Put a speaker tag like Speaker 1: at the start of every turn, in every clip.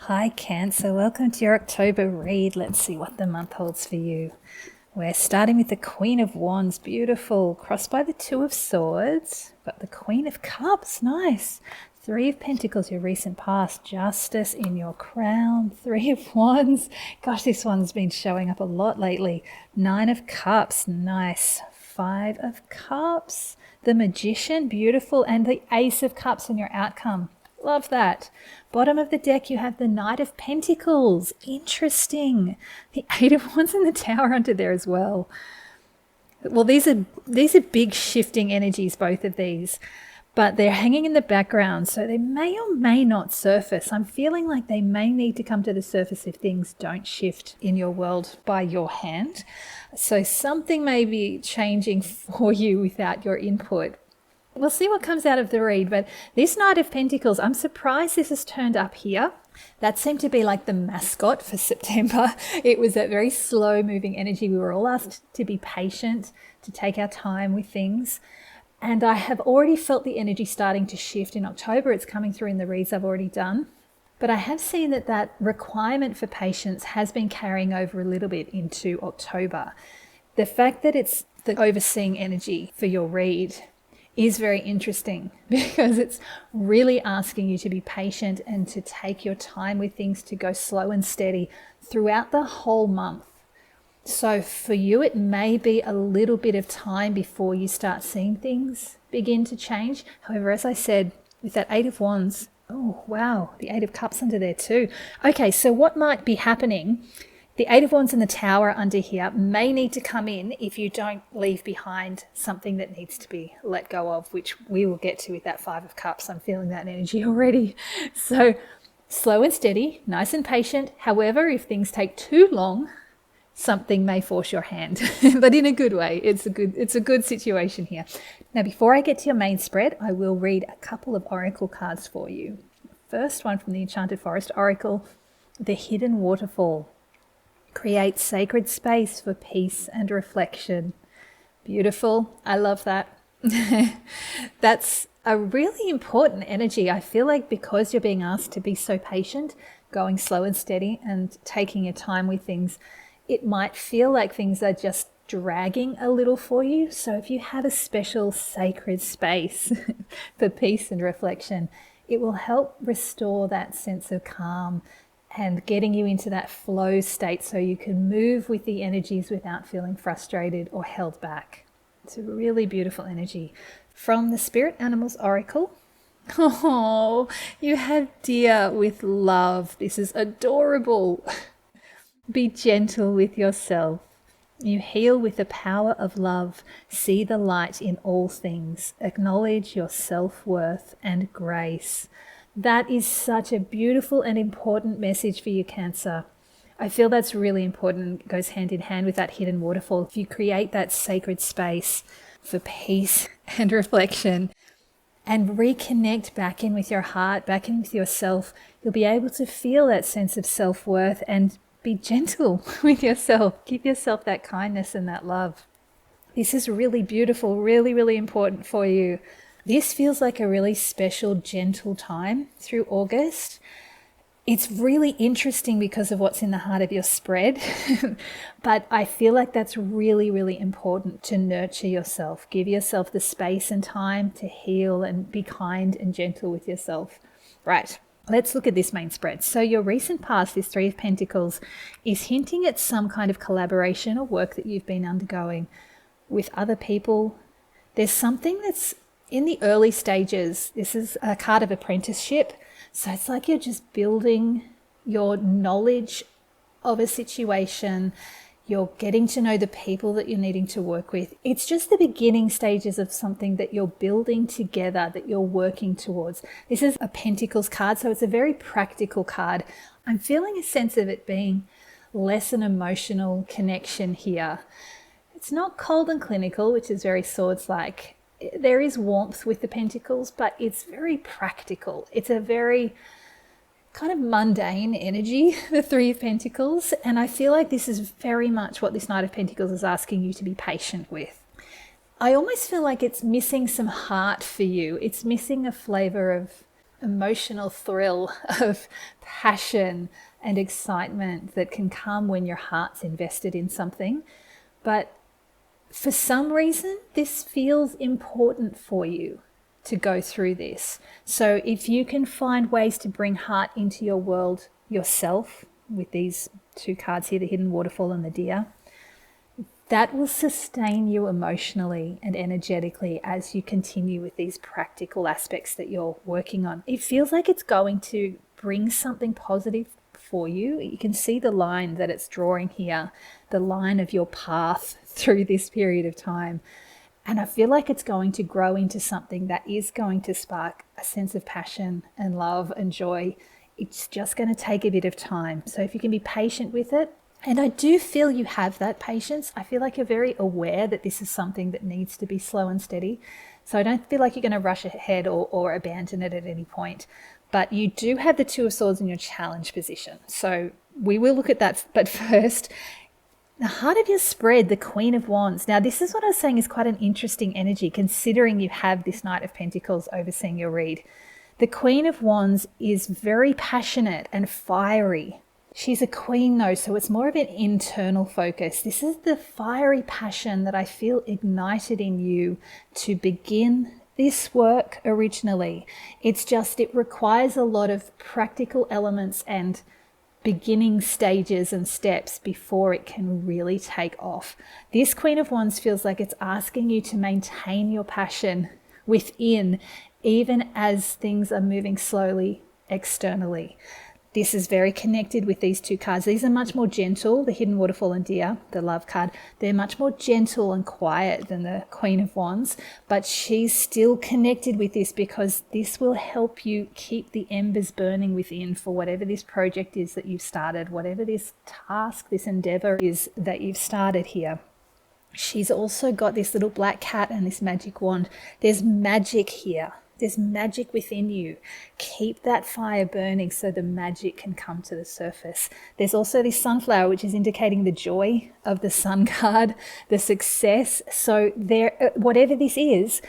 Speaker 1: Hi Cancer, welcome to your October read. Let's see what the month holds for you. We're starting with the Queen of Wands, beautiful, crossed by the Two of Swords, but the Queen of Cups, nice. Three of Pentacles, your recent past, Justice in your crown, Three of Wands. Gosh, this one's been showing up a lot lately. Nine of Cups, nice. Five of Cups, the Magician, beautiful, and the Ace of Cups in your outcome. Love that. Bottom of the deck, you have the Knight of Pentacles. Interesting. The Eight of Wands in the Tower under there as well. Well, these are big shifting energies, both of these, but they're hanging in the background, so they may or may not surface. I'm feeling like they may need to come to the surface if things don't shift in your world by your hand. So something may be changing for you without your input. We'll see what comes out of the read, but this Knight of Pentacles, I'm surprised this has turned up here. That seemed to be like the mascot for September. It was that very slow moving energy. We were all asked to be patient, to take our time with things. And I have already felt the energy starting to shift in October. It's coming through in the reads I've already done. But I have seen that requirement for patience has been carrying over a little bit into October. The fact that it's the overseeing energy for your read is very interesting because it's really asking you to be patient and to take your time with things, to go slow and steady throughout the whole month. So for you, it may be a little bit of time before you start seeing things begin to change. However, as I said, with that Eight of Wands, oh wow, the Eight of Cups under there too. Okay, so what might be happening? The Eight of Wands in the Tower under here may need to come in if you don't leave behind something that needs to be let go of, which we will get to with that Five of Cups. I'm feeling that energy already. So slow and steady, nice and patient. However, if things take too long, something may force your hand, but in a good way. It's a good situation here. Now, before I get to your main spread, I will read a couple of oracle cards for you. First one from the Enchanted Forest Oracle, the Hidden Waterfall. Create sacred space for peace and reflection. Beautiful. I love that. That's a really important energy. I feel like because you're being asked to be so patient, going slow and steady and taking your time with things, it might feel like things are just dragging a little for you. So if you have a special sacred space for peace and reflection, it will help restore that sense of calm and getting you into that flow state so you can move with the energies without feeling frustrated or held back. It's a really beautiful energy. From the Spirit Animals Oracle, oh, you have Deer with love. This is adorable. Be gentle with yourself. You heal with the power of love. See the light in all things. Acknowledge your self-worth and grace. That is such a beautiful and important message for you, Cancer. I feel that's really important. It goes hand in hand with that hidden waterfall. If you create that sacred space for peace and reflection and reconnect back in with your heart, back in with yourself, you'll be able to feel that sense of self-worth and be gentle with yourself. Give yourself that kindness and that love. This is really beautiful, really, really important for you. This feels like a really special, gentle time through August. It's really interesting because of what's in the heart of your spread, but I feel like that's really, really important to nurture yourself. Give yourself the space and time to heal and be kind and gentle with yourself. Right, let's look at this main spread. So your recent past, this Three of Pentacles, is hinting at some kind of collaboration or work that you've been undergoing with other people. There's something that's in the early stages. This is a card of apprenticeship. So it's like you're just building your knowledge of a situation. You're getting to know the people that you're needing to work with. It's just the beginning stages of something that you're building together, that you're working towards. This is a Pentacles card, so it's a very practical card. I'm feeling a sense of it being less an emotional connection here. It's not cold and clinical, which is very Swords-like. There is warmth with the Pentacles, but it's very practical. It's a very kind of mundane energy, the Three of Pentacles. And I feel like this is very much what this Knight of Pentacles is asking you to be patient with. I almost feel like it's missing some heart for you. It's missing a flavor of emotional thrill of passion and excitement that can come when your heart's invested in something. But for some reason, this feels important for you to go through this. So if you can find ways to bring heart into your world yourself with these two cards here, the Hidden Waterfall and the Deer, that will sustain you emotionally and energetically as you continue with these practical aspects that you're working on. It feels like it's going to bring something positive for you. You can see the line that it's drawing here, the line of your path through this period of time. And I feel like it's going to grow into something that is going to spark a sense of passion and love and joy. It's just going to take a bit of time. So if you can be patient with it, and I do feel you have that patience. I feel like you're very aware that this is something that needs to be slow and steady. So I don't feel like you're going to rush ahead or abandon it at any point. But you do have the Two of Swords in your challenge position. So we will look at that. But first, the heart of your spread, the Queen of Wands. Now, this is what I was saying is quite an interesting energy, considering you have this Knight of Pentacles overseeing your read. The Queen of Wands is very passionate and fiery. She's a queen though, so it's more of an internal focus. This is the fiery passion that I feel ignited in you to begin this work originally. It's just, it requires a lot of practical elements and beginning stages and steps before it can really take off. This Queen of Wands feels like it's asking you to maintain your passion within, even as things are moving slowly externally. This is very connected with these two cards. These are much more gentle, the Hidden Waterfall and Deer, the Love card. They're much more gentle and quiet than the Queen of Wands, but she's still connected with this because this will help you keep the embers burning within for whatever this project is that you've started, whatever this task, this endeavor is that you've started here. She's also got this little black cat and this magic wand. There's magic here. There's magic within you. Keep that fire burning so the magic can come to the surface. There's also this sunflower, which is indicating the joy of the sun card, the success. So there, whatever this is,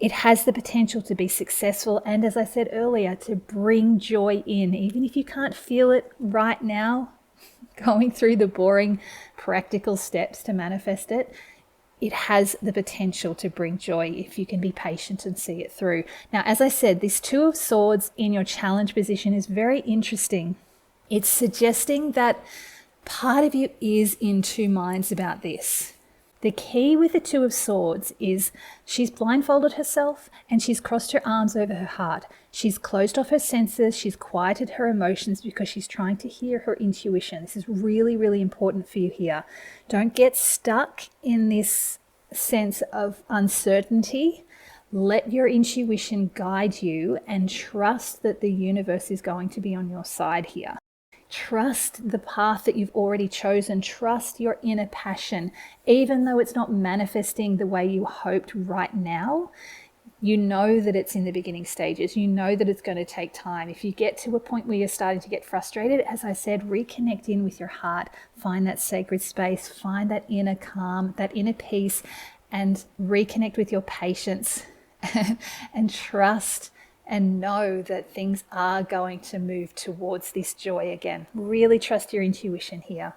Speaker 1: it has the potential to be successful. And as I said earlier, to bring joy in, even if you can't feel it right now, going through the boring practical steps to manifest it, it has the potential to bring joy if you can be patient and see it through. Now, as I said, this Two of Swords in your challenge position is very interesting. It's suggesting that part of you is in two minds about this. The key with the Two of Swords is she's blindfolded herself and she's crossed her arms over her heart. She's closed off her senses. She's quieted her emotions because she's trying to hear her intuition. This is really, really important for you here. Don't get stuck in this sense of uncertainty. Let your intuition guide you and trust that the universe is going to be on your side here. Trust the path that you've already chosen. Trust your inner passion. Even though it's not manifesting the way you hoped right now, you know that it's in the beginning stages. You know that it's going to take time. If you get to a point where you're starting to get frustrated, as I said, reconnect in with your heart. Find that sacred space. Find that inner calm, that inner peace, and reconnect with your patience and trust and know that things are going to move towards this joy again. Really trust your intuition here.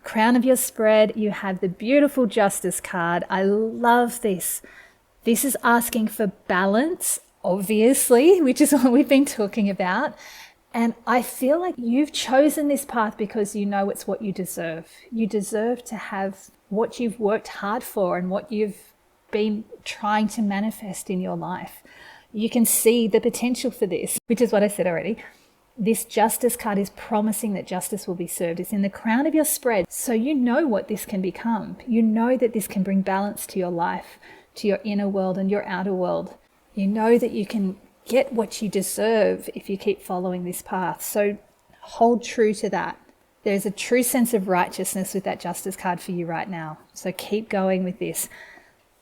Speaker 1: Crown of your spread, you have the beautiful Justice card. I love this. This is asking for balance, obviously, which is what we've been talking about. And I feel like you've chosen this path because you know it's what you deserve. You deserve to have what you've worked hard for and what you've been trying to manifest in your life. You can see the potential for this, which is what I said already. This Justice card is promising that justice will be served. It's in the crown of your spread. So you know what this can become. You know that this can bring balance to your life, to your inner world and your outer world. You know that you can get what you deserve if you keep following this path. So hold true to that. There's a true sense of righteousness with that Justice card for you right now. So keep going with this.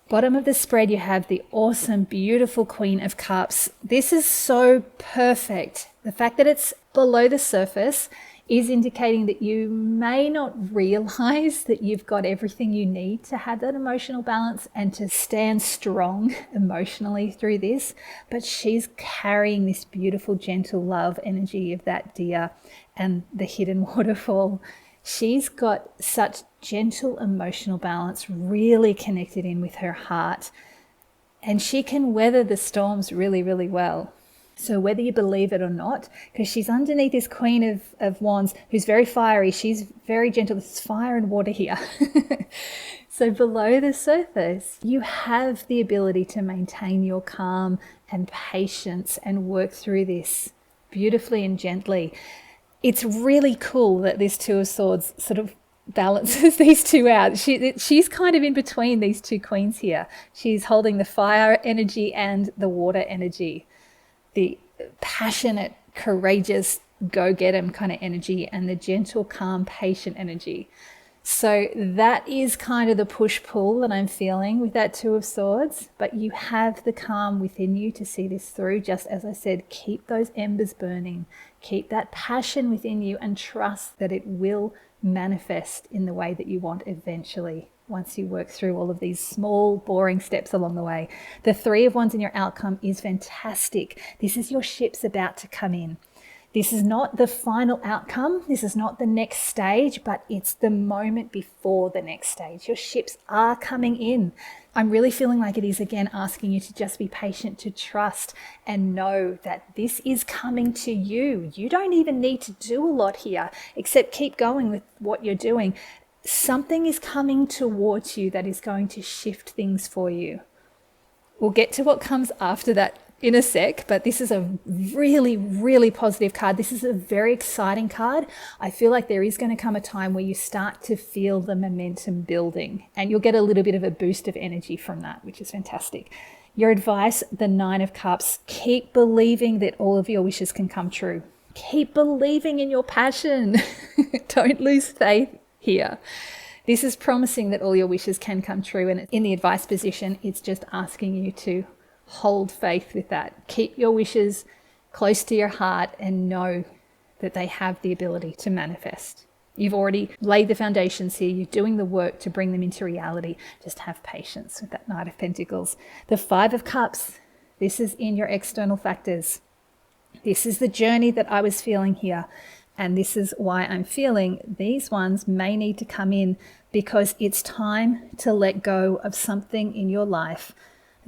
Speaker 1: Bottom of the spread, you have the awesome, beautiful Queen of Cups. This is so perfect. The fact that it's below the surface is indicating that you may not realize that you've got everything you need to have that emotional balance and to stand strong emotionally through this. But she's carrying this beautiful, gentle love energy of that deer and the hidden waterfall. She's got such gentle emotional balance, really connected in with her heart, and she can weather the storms really, really well. So whether you believe it or not, because she's underneath this Queen of Wands who's very fiery, she's very gentle. There's fire and water here. So below the surface, you have the ability to maintain your calm and patience and work through this beautifully and gently. It's really cool that this Two of Swords sort of balances these two out. She's kind of in between these two queens here. She's holding the fire energy and the water energy, the passionate, courageous, go-get-em kind of energy, and the gentle, calm, patient energy. So that is kind of the push-pull that I'm feeling with that Two of Swords, but you have the calm within you to see this through. Just as I said, keep those embers burning, keep that passion within you, and trust that it will manifest in the way that you want eventually, once you work through all of these small, boring steps along the way. The Three of Wands in your outcome is fantastic. This is your ships about to come in. This is not the final outcome. This is not the next stage, but it's the moment before the next stage. Your ships are coming in. I'm really feeling like it is, again, asking you to just be patient, to trust and know that this is coming to you. You don't even need to do a lot here, except keep going with what you're doing. Something is coming towards you that is going to shift things for you. We'll get to what comes after that in a sec, but this is a really, really positive card. This is a very exciting card. I feel like there is going to come a time where you start to feel the momentum building, and you'll get a little bit of a boost of energy from that, which is fantastic. Your advice, the Nine of Cups: keep believing that all of your wishes can come true. Keep believing in your passion. Don't lose faith here. This is promising that all your wishes can come true, and in the advice position, it's just asking you to hold faith with that. Keep your wishes close to your heart and know that they have the ability to manifest. You've already laid the foundations here. You're doing the work to bring them into reality. Just have patience with that Knight of Pentacles. The Five of Cups, this is in your external factors. This is the journey that I was feeling here. And this is why I'm feeling these ones may need to come in, because it's time to let go of something in your life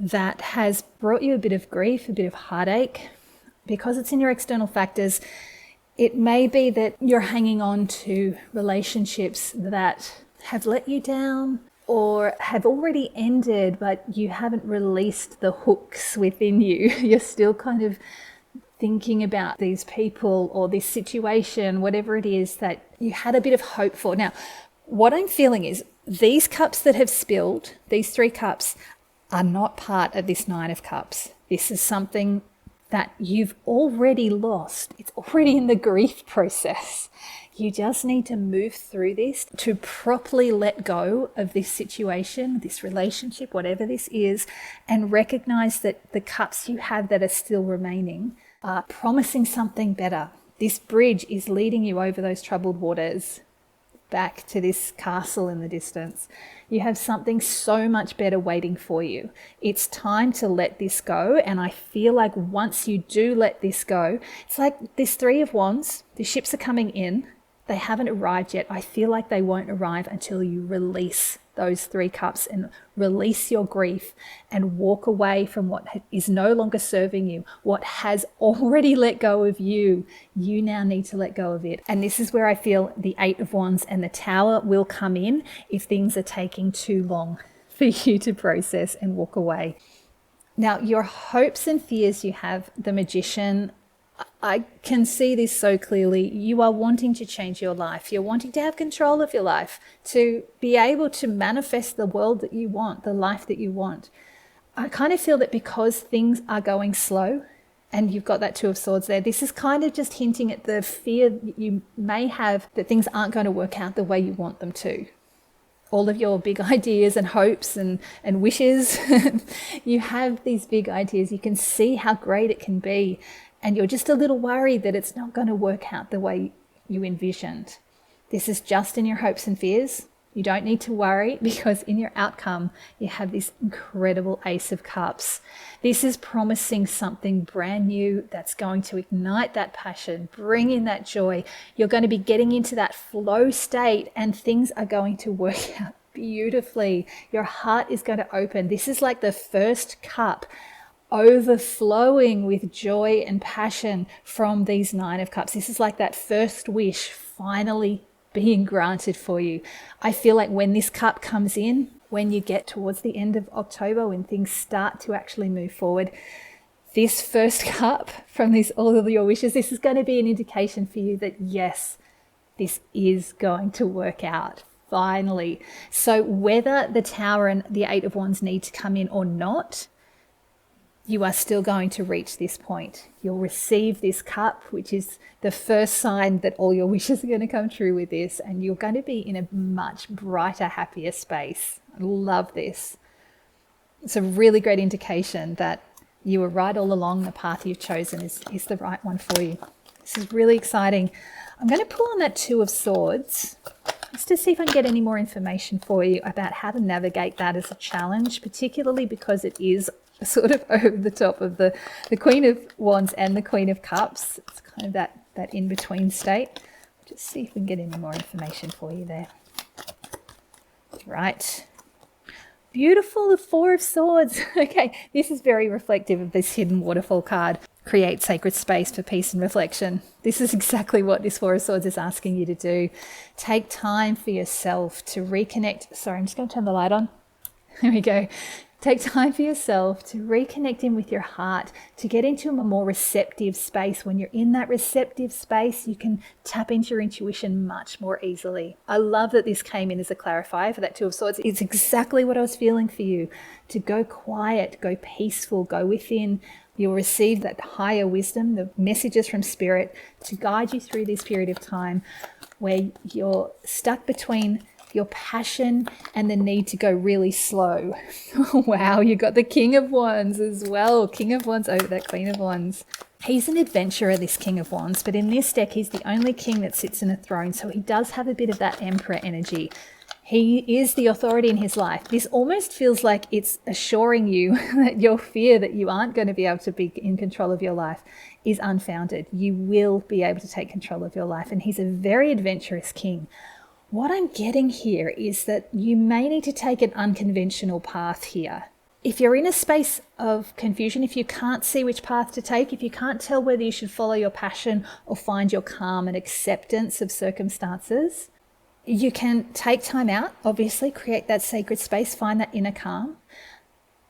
Speaker 1: that has brought you a bit of grief, a bit of heartache. Because it's in your external factors, it may be that you're hanging on to relationships that have let you down or have already ended, but you haven't released the hooks within you. You're still kind of thinking about these people or this situation, whatever it is that you had a bit of hope for. Now, what I'm feeling is these cups that have spilled, these three cups, are not part of this Nine of Cups. This is something that you've already lost. It's already in the grief process. You just need to move through this to properly let go of this situation, this relationship, whatever this is, and recognize that the cups you have that are still remaining are promising something better. This bridge is leading you over those troubled waters back to this castle in the distance. You have something so much better waiting for you. It's time to let this go. And I feel like once you do let this go, it's like this Three of Wands, the ships are coming in. They haven't arrived yet. I feel like they won't arrive until you release those three cups and release your grief and walk away from what is no longer serving you, what has already let go of you. You now need to let go of it. And this is where I feel the Eight of Wands and the Tower will come in if things are taking too long for you to process and walk away. Now, your hopes and fears, you have the Magician. I can see this so clearly. You are wanting to change your life. You're wanting to have control of your life, to be able to manifest the world that you want, the life that you want. I kind of feel that because things are going slow, and you've got that Two of Swords there, this is kind of just hinting at the fear that you may have that things aren't going to work out the way you want them to. All of your big ideas and hopes and wishes, you have these big ideas. You can see how great it can be. And you're just a little worried that it's not going to work out the way you envisioned. This is just in your hopes and fears. You don't need to worry, because in your outcome, you have this incredible Ace of Cups. This is promising something brand new that's going to ignite that passion, bring in that joy. You're going to be getting into that flow state, and things are going to work out beautifully. Your heart is going to open. This is like the first cup overflowing with joy and passion from these 9 of Cups. This is like that first wish finally being granted for you. I feel like when this cup comes in, when you get towards the end of October, when things start to actually move forward, this first cup from all of your wishes, this is going to be an indication for you that yes, this is going to work out finally. So whether the Tower and the 8 of Wands need to come in or not, you are still going to reach this point. You'll receive this cup, which is the first sign that all your wishes are going to come true with this, and you're going to be in a much brighter, happier space. I love this. It's a really great indication that you were right all along. The path you've chosen is the right one for you. This is really exciting. I'm going to pull on that 2 of Swords just to see if I can get any more information for you about how to navigate that as a challenge, particularly because it is sort of over the top of the Queen of Wands and the Queen of Cups. It's kind of that in-between state. Just see if we can get any more information for you there. Right. Beautiful, the 4 of Swords. Okay, this is very reflective of this hidden waterfall card. Create sacred space for peace and reflection. This is exactly what this 4 of Swords is asking you to do. Take time for yourself to reconnect. Sorry, I'm just going to turn the light on. There we go. Take time for yourself to reconnect in with your heart, to get into a more receptive space. When you're in that receptive space, you can tap into your intuition much more easily. I love that this came in as a clarifier for that 2 of Swords. It's exactly what I was feeling for you. To go quiet, go peaceful, go within. You'll receive that higher wisdom, the messages from Spirit to guide you through this period of time where you're stuck between your passion and the need to go really slow. Wow, you got the King of Wands as well. King of Wands over that Queen of Wands. He's an adventurer, this King of Wands, but in this deck, he's the only king that sits in a throne. So he does have a bit of that Emperor energy. He is the authority in his life. This almost feels like it's assuring you that your fear that you aren't going to be able to be in control of your life is unfounded. You will be able to take control of your life. And he's a very adventurous king. What I'm getting here is that you may need to take an unconventional path here. If you're in a space of confusion, if you can't see which path to take, if you can't tell whether you should follow your passion or find your calm and acceptance of circumstances, you can take time out, obviously, create that sacred space, find that inner calm.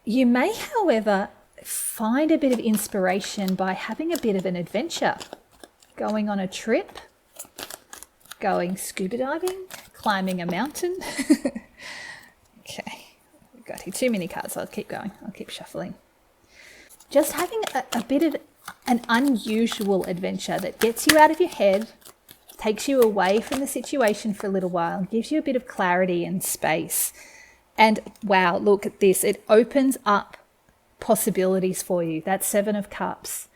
Speaker 1: You may, however, find a bit of inspiration by having a bit of an adventure, going on a trip, going scuba diving, climbing a mountain. Okay, we've got here too many cards, so I'll keep going. I'll keep shuffling. Just having a bit of an unusual adventure that gets you out of your head, takes you away from the situation for a little while, gives you a bit of clarity and space. And wow, look at this. It opens up possibilities for you. That 7 of Cups.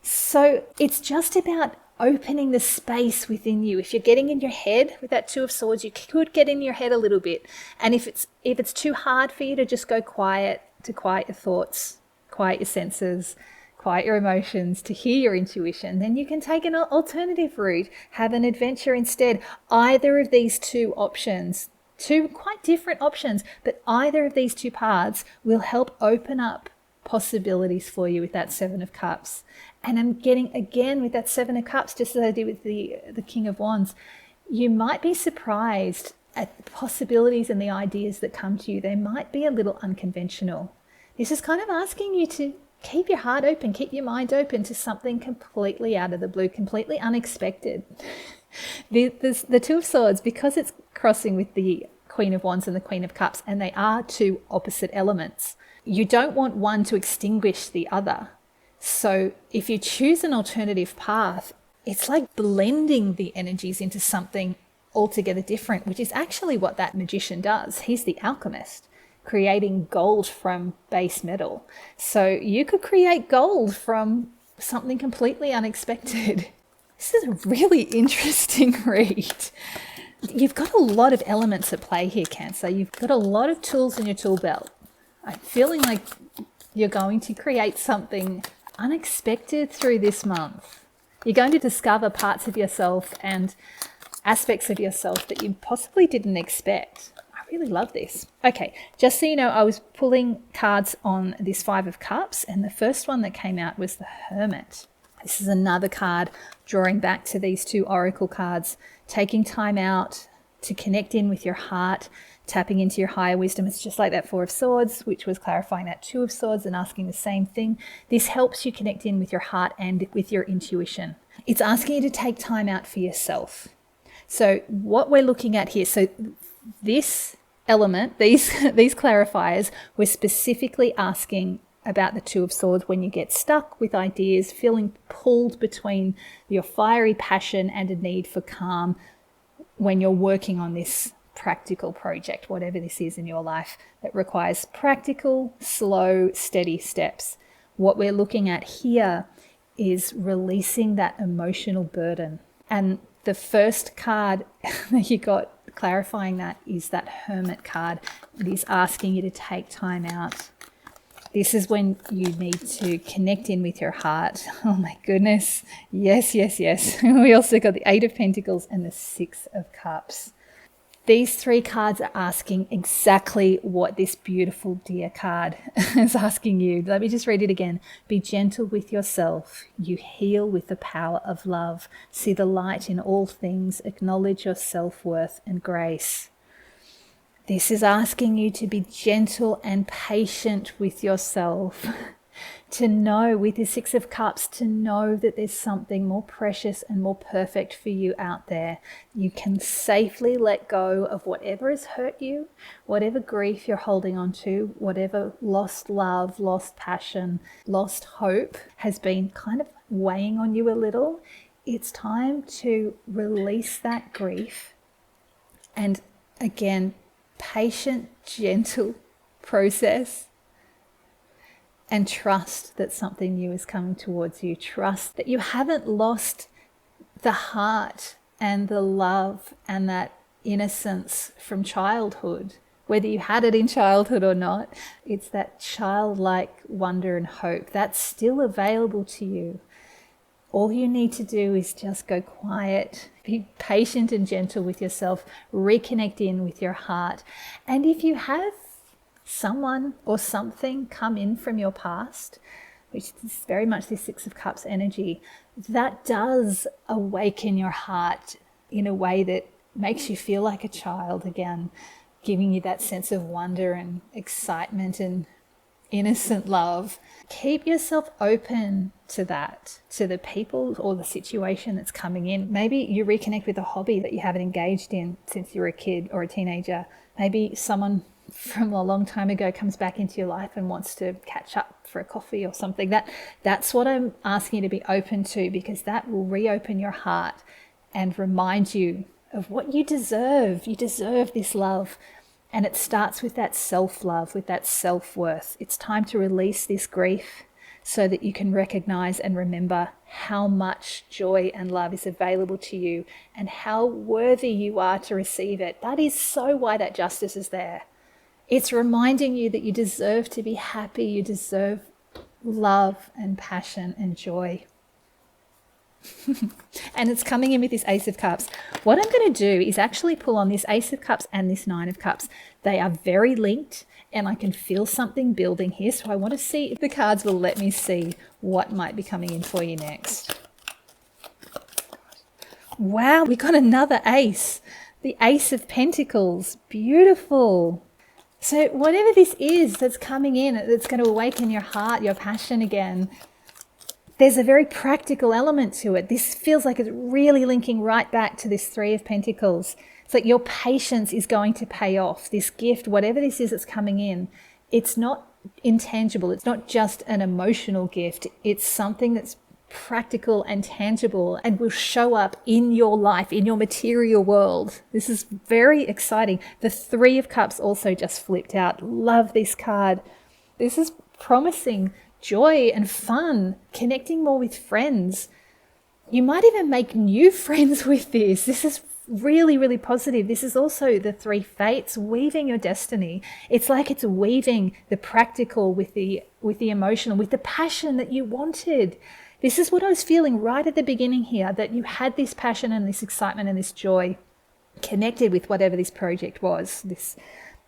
Speaker 1: So it's just about opening the space within you. If you're getting in your head with that 2 of Swords, you could get in your head a little bit. And if it's too hard for you to just go quiet, to quiet your thoughts, quiet your senses, quiet your emotions, to hear your intuition, then you can take an alternative route, have an adventure instead. Either of these 2 options, 2 quite different options, but either of these 2 paths will help open up possibilities for you with that 7 of Cups. And I'm getting, again, with that 7 of Cups, just as I did with the King of Wands, you might be surprised at the possibilities and the ideas that come to you. They might be a little unconventional. This is kind of asking you to keep your heart open, keep your mind open to something completely out of the blue, completely unexpected. The 2 of Swords, because it's crossing with the Queen of Wands and the Queen of Cups, and they are 2 opposite elements, you don't want one to extinguish the other. So if you choose an alternative path, it's like blending the energies into something altogether different, which is actually what that magician does. He's the alchemist, creating gold from base metal. So you could create gold from something completely unexpected. This is a really interesting read. You've got a lot of elements at play here, Cancer. You've got a lot of tools in your tool belt. I'm feeling like you're going to create something unexpected through this month. You're going to discover parts of yourself and aspects of yourself that you possibly didn't expect. I really love this. Okay, just so you know, I was pulling cards on this Five of Cups, and the first one that came out was the Hermit. This is another card drawing back to these two oracle cards, taking time out to connect in with your heart, tapping into your higher wisdom. It's just like that Four of Swords, which was clarifying that Two of Swords and asking the same thing. This helps you connect in with your heart and with your intuition. It's asking you to take time out for yourself. So what we're looking at here, so this element, these clarifiers, we're specifically asking about the Two of Swords when you get stuck with ideas, feeling pulled between your fiery passion and a need for calm when you're working on this practical project, whatever this is in your life that requires practical, slow, steady steps. What we're looking at here is releasing that emotional burden. And the first card that you got clarifying that is that Hermit card. It is asking you to take time out. This is when you need to connect in with your heart. Oh my goodness. Yes, yes, yes. We also got the Eight of Pentacles and the Six of Cups. These three cards are asking exactly what this beautiful deer card is asking you. Let me just read it again. Be gentle with yourself. You heal with the power of love. See the light in all things. Acknowledge your self-worth and grace. This is asking you to be gentle and patient with yourself. To know, with the Six of Cups, to know that there's something more precious and more perfect for you out there. You can safely let go of whatever has hurt you, whatever grief you're holding on to, whatever lost love, lost passion, lost hope has been kind of weighing on you a little. It's time to release that grief and, again, patient, gentle process. And trust that something new is coming towards you. Trust that you haven't lost the heart and the love and that innocence from childhood. Whether you had it in childhood or not, it's that childlike wonder and hope that's still available to you. All you need to do is just go quiet, be patient and gentle with yourself, reconnect in with your heart. And if you have someone or something come in from your past, which is very much this Six of Cups energy, that does awaken your heart in a way that makes you feel like a child again, giving you that sense of wonder and excitement and innocent love. Keep yourself open to that, to the people or the situation that's coming in. Maybe you reconnect with a hobby that you haven't engaged in since you were a kid or a teenager. Maybe someone from a long time ago comes back into your life and wants to catch up for a coffee or something. That's what I'm asking you to be open to, because that will reopen your heart and remind you of what you deserve. You deserve this love. And it starts with that self-love, with that self-worth. It's time to release this grief so that you can recognize and remember how much joy and love is available to you and how worthy you are to receive it. That is so why that justice is there. It's reminding you that you deserve to be happy. You deserve love and passion and joy. And it's coming in with this Ace of Cups. What I'm going to do is actually pull on this Ace of Cups and this Nine of Cups. They are very linked and I can feel something building here. So I want to see if the cards will let me see what might be coming in for you next. Wow, we got another ace. The Ace of Pentacles. Beautiful. So whatever this is that's coming in, that's going to awaken your heart, your passion again, there's a very practical element to it. This feels like it's really linking right back to this Three of Pentacles. It's like your patience is going to pay off. This gift, whatever this is that's coming in, it's not intangible. It's not just an emotional gift. It's something that's practical and tangible and will show up in your life, in your material world. This is very exciting. The Three of Cups also just flipped out. Love this card. This is promising joy and fun, connecting more with friends. You might even make new friends with this. This is really, really positive. This is also the three fates, weaving your destiny. It's like it's weaving the practical with the emotional, with the passion that you wanted. This is what I was feeling right at the beginning here, that you had this passion and this excitement and this joy connected with whatever this project was, this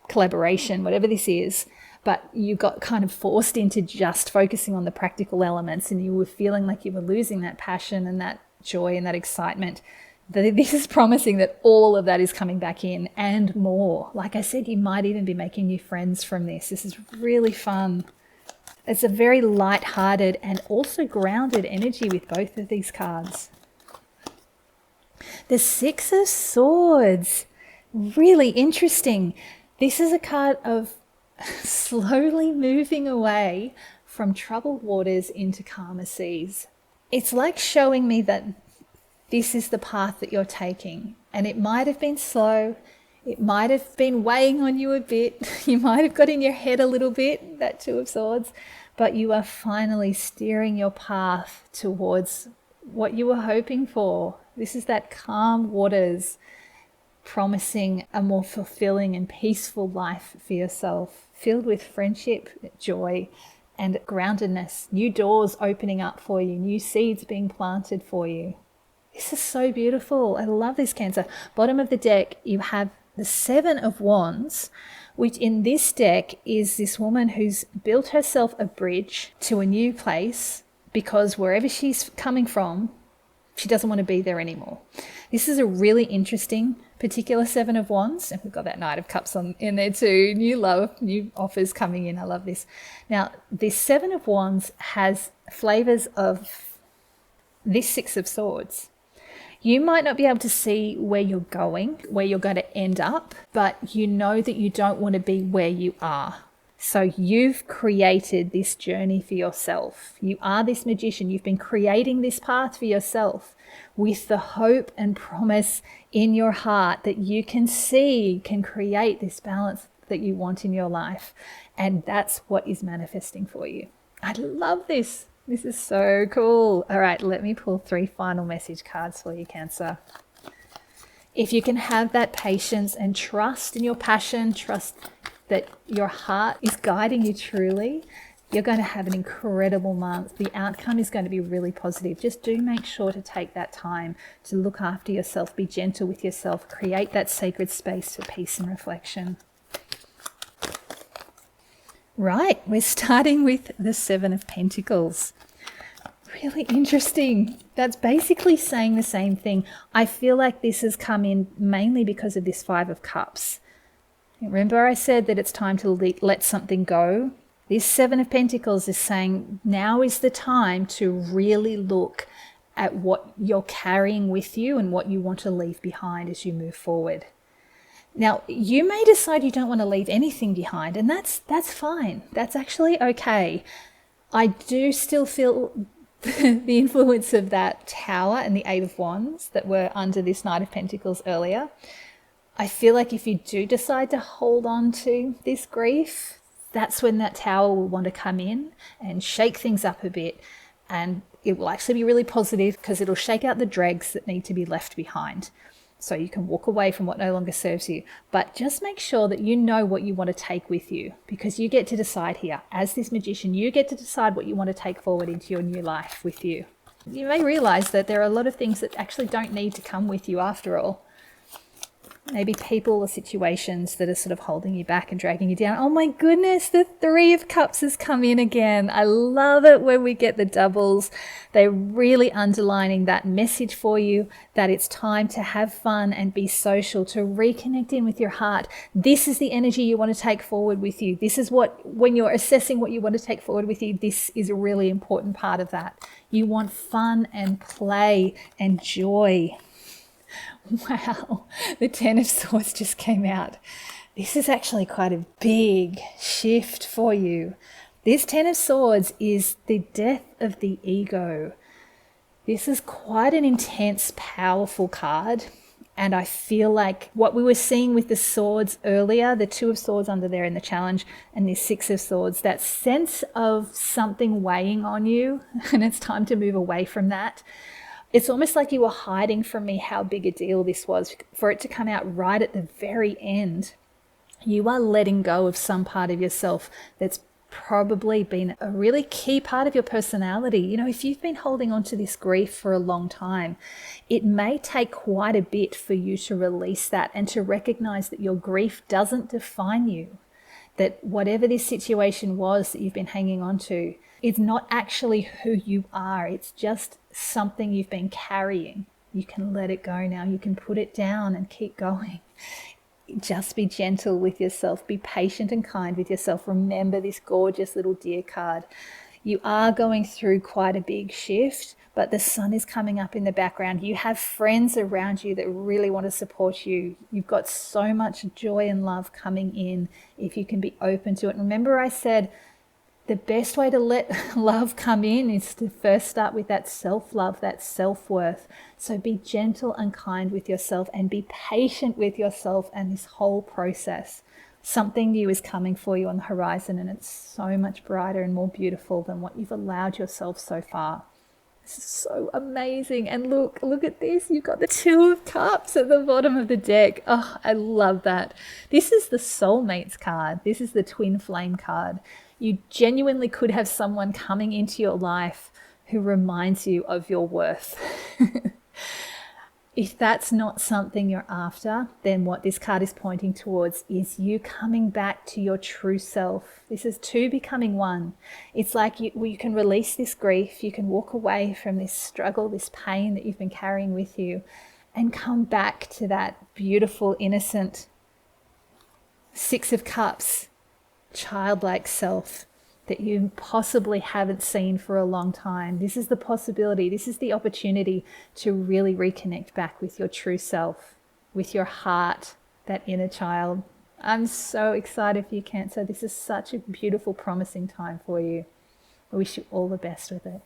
Speaker 1: collaboration, whatever this is. But you got kind of forced into just focusing on the practical elements, and you were feeling like you were losing that passion and that joy and that excitement. This is promising that all of that is coming back in and more. Like I said, you might even be making new friends from this. This is really fun. It's a very light-hearted and also grounded energy with both of these cards. The Six of Swords, really interesting. This is a card of slowly moving away from troubled waters into calmer seas. It's like showing me that this is the path that you're taking, and it might have been slow, it might have been weighing on you a bit, you might have got in your head a little bit, that Two of Swords, but you are finally steering your path towards what you were hoping for. This is that calm waters, promising a more fulfilling and peaceful life for yourself, filled with friendship, joy, and groundedness, new doors opening up for you, new seeds being planted for you. This is so beautiful. I love this, Cancer. Bottom of the deck, you have the Seven of Wands, which in this deck is this woman who's built herself a bridge to a new place because wherever she's coming from, she doesn't want to be there anymore. This is a really interesting particular Seven of Wands. And we've got that Knight of Cups in there too. New love, new offers coming in. I love this. Now, this Seven of Wands has flavors of this Six of Swords. You might not be able to see where you're going, where you're going to end up, but you know that you don't want to be where you are. So you've created this journey for yourself. You are this magician. You've been creating this path for yourself with the hope and promise in your heart that you can create this balance that you want in your life. And that's what is manifesting for you. I love this. This is so cool. All right, let me pull 3 final message cards for you, Cancer. If you can have that patience and trust in your passion, trust that your heart is guiding you truly, you're going to have an incredible month. The outcome is going to be really positive. Just do make sure to take that time to look after yourself, be gentle with yourself, create that sacred space for peace and reflection. Right, we're starting with the Seven of Pentacles. Really interesting. That's basically saying the same thing. I feel like this has come in mainly because of this Five of Cups. Remember I said that it's time to let something go? This Seven of Pentacles is saying now is the time to really look at what you're carrying with you and what you want to leave behind as you move forward. Now, you may decide you don't want to leave anything behind, and that's fine. That's actually okay. I do still feel the influence of that Tower and the Eight of Wands that were under this Knight of Pentacles earlier. I feel like if you do decide to hold on to this grief, that's when that Tower will want to come in and shake things up a bit. And it will actually be really positive because it'll shake out the dregs that need to be left behind. So you can walk away from what no longer serves you. But just make sure that you know what you want to take with you, because you get to decide here. As this magician, you get to decide what you want to take forward into your new life with you. You may realize that there are a lot of things that actually don't need to come with you after all. Maybe people or situations that are sort of holding you back and dragging you down. Oh my goodness, the Three of Cups has come in again. I love it when we get the doubles. They're really underlining that message for you that it's time to have fun and be social, to reconnect in with your heart. This is the energy you want to take forward with you. This is what, when you're assessing what you want to take forward with you, this is a really important part of that. You want fun and play and joy. Wow, the Ten of Swords just came out. This is actually quite a big shift for you. This Ten of Swords is the death of the ego. This is quite an intense, powerful card. And I feel like what we were seeing with the swords earlier, the Two of Swords under there in the challenge, and this Six of Swords, that sense of something weighing on you, and it's time to move away from that. It's almost like you were hiding from me how big a deal this was, for it to come out right at the very end. You are letting go of some part of yourself that's probably been a really key part of your personality. You know, if you've been holding on to this grief for a long time, it may take quite a bit for you to release that and to recognize that your grief doesn't define you. That whatever this situation was that you've been hanging on to is not actually who you are. It's just something you've been carrying. You can let it go now. You can put it down and keep going. Just be gentle with yourself. Be patient and kind with yourself. Remember this gorgeous little deer card. You are going through quite a big shift, but the sun is coming up in the background. You have friends around you that really want to support you. You've got so much joy and love coming in if you can be open to it. Remember, I said the best way to let love come in is to first start with that self-love, that self-worth. So be gentle and kind with yourself and be patient with yourself and this whole process. Something new is coming for you on the horizon, and it's so much brighter and more beautiful than what you've allowed yourself so far. This is so amazing. And look at this. You've got the Two of Cups at the bottom of the deck. Oh, I love that. This is the Soulmates card. This is the Twin Flame card. You genuinely could have someone coming into your life who reminds you of your worth. If that's not something you're after, then what this card is pointing towards is you coming back to your true self. This is two becoming one. It's like you can release this grief, you can walk away from this struggle, this pain that you've been carrying with you, and come back to that beautiful, innocent Six of Cups, childlike self that you possibly haven't seen for a long time. This is the possibility. This is the opportunity to really reconnect back with your true self, with your heart, that inner child. I'm so excited for you, Cancer. This is such a beautiful, promising time for you. I wish you all the best with it.